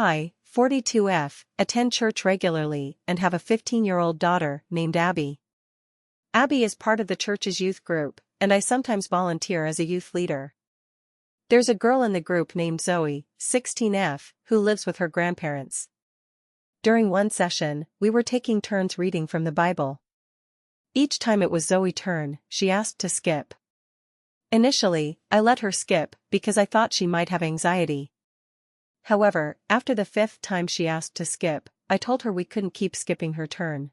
I, 42F, attend church regularly and have a 15-year-old daughter named Abby. Abby is part of the church's youth group, and I sometimes volunteer as a youth leader. There's a girl in the group named Zoe, 16F, who lives with her grandparents. During one session, we were taking turns reading from the Bible. Each time it was Zoe's turn, she asked to skip. Initially, I let her skip because I thought she might have anxiety. However, after the 5th time she asked to skip, I told her we couldn't keep skipping her turn.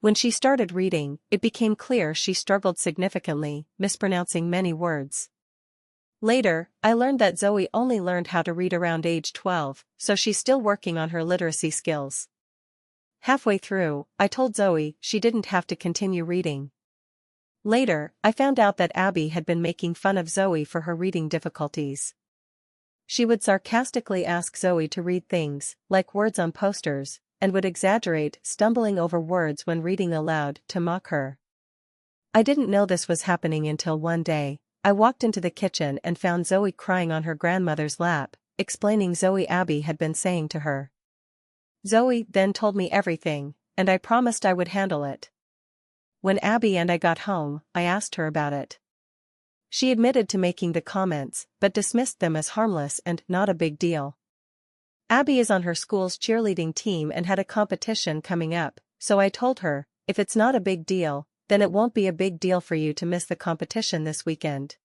When she started reading, it became clear she struggled significantly, mispronouncing many words. Later, I learned that Zoe only learned how to read around age 12, so she's still working on her literacy skills. Halfway through, I told Zoe she didn't have to continue reading. Later, I found out that Abby had been making fun of Zoe for her reading difficulties. She would sarcastically ask Zoe to read things, like words on posters, and would exaggerate stumbling over words when reading aloud to mock her. I didn't know this was happening until one day. I walked into the kitchen and found Zoe crying on her grandmother's lap, explaining Abby had been saying to her. Zoe then told me everything, and I promised I would handle it. When Abby and I got home, I asked her about it. She admitted to making the comments, but dismissed them as harmless and not a big deal. Abby is on her school's cheerleading team and had a competition coming up, so I told her, if it's not a big deal, then it won't be a big deal for you to miss the competition this weekend.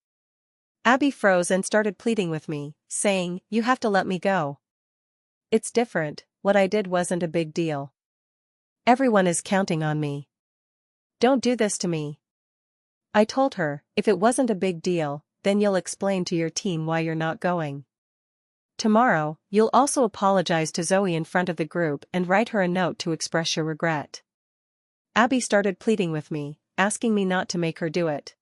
Abby froze and started pleading with me, saying, "You have to let me go. It's different, what I did wasn't a big deal. Everyone is counting on me. Don't do this to me." I told her, if it wasn't a big deal, then you'll explain to your team why you're not going. Tomorrow, you'll also apologize to Zoe in front of the group and write her a note to express your regret. Abby started pleading with me, asking me not to make her do it.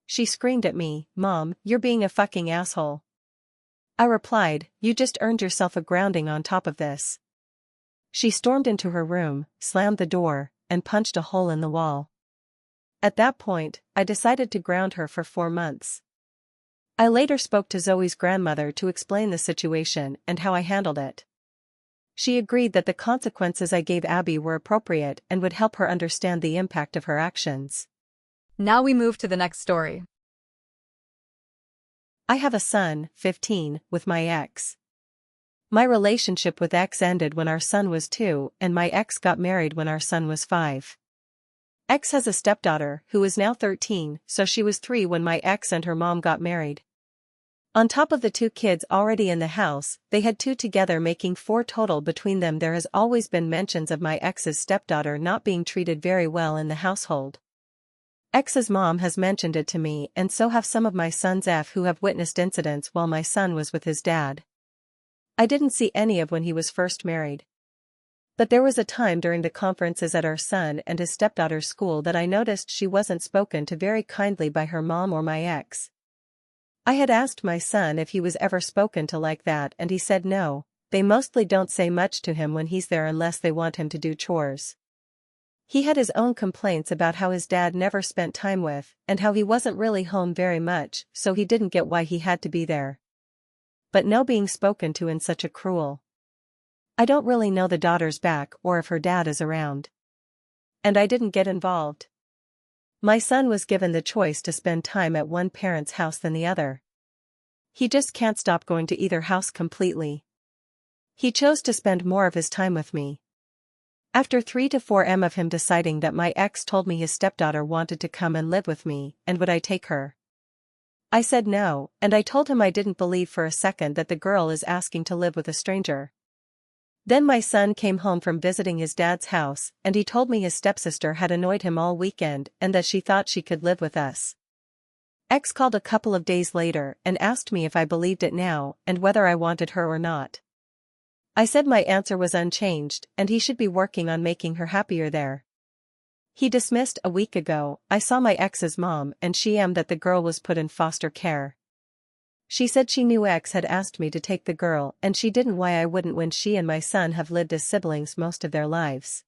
She screamed at me, "Mom, you're being a fucking asshole." I replied, "You just earned yourself a grounding on top of this." She stormed into her room, slammed the door, and punched a hole in the wall. At that point, I decided to ground her for 4 months. I later spoke to Zoe's grandmother to explain the situation and how I handled it. She agreed that the consequences I gave Abby were appropriate and would help her understand the impact of her actions. Now we move to the next story. I have a son, 15, with my ex. My relationship with ex ended when our son was 2, and my ex got married when our son was 5. Ex has a stepdaughter who is now 13, so she was 3 when my ex and her mom got married. On top of the 2 kids already in the house, they had 2 together, making 4 total between them. There has always been mentions of my ex's stepdaughter not being treated very well in the household. Ex's mom has mentioned it to me, and so have some of my son's who have witnessed incidents while my son was with his dad. I didn't see any of when he was first married. But there was a time during the conferences at our son and his stepdaughter's school that I noticed she wasn't spoken to very kindly by her mom or my ex. I had asked my son if he was ever spoken to like that, and he said no, they mostly don't say much to him when he's there unless they want him to do chores. He had his own complaints about how his dad never spent time with, and how he wasn't really home very much, so he didn't get why he had to be there. But no being spoken to in such a cruel. I don't really know the daughter's back or if her dad is around. And I didn't get involved. My son was given the choice to spend time at one parent's house than the other. He just can't stop going to either house completely. He chose to spend more of his time with me. After 3 to 4 months of him deciding that, my ex told me his stepdaughter wanted to come and live with me, and would I take her? I said no, and I told him I didn't believe for a second that the girl is asking to live with a stranger. Then my son came home from visiting his dad's house, and he told me his stepsister had annoyed him all weekend and that she thought she could live with us. Ex called a couple of days later and asked me if I believed it now and whether I wanted her or not. I said my answer was unchanged and he should be working on making her happier there. He dismissed a week ago. I saw my ex's mom and she that the girl was put in foster care. She said she knew ex had asked me to take the girl and she didn't, why I wouldn't when she and my son have lived as siblings most of their lives.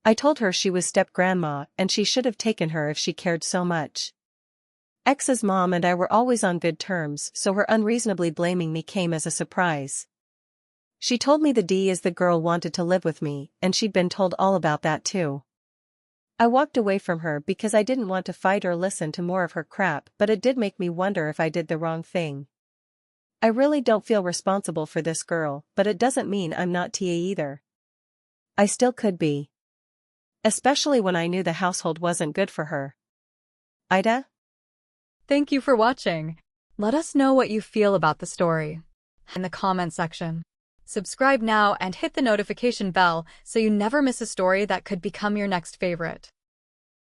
I told her she was step-grandma and she should have taken her if she cared so much. Ex's mom and I were always on good terms, so her unreasonably blaming me came as a surprise. She told me the D is the girl wanted to live with me, and she'd been told all about that too. I walked away from her because I didn't want to fight or listen to more of her crap, but it did make me wonder if I did the wrong thing. I really don't feel responsible for this girl, but it doesn't mean I'm not TA either. I still could be. Especially when I knew the household wasn't good for her. AITA? Thank you for watching. Let us know what you feel about the story in the comment section. Subscribe now and hit the notification bell so you never miss a story that could become your next favorite.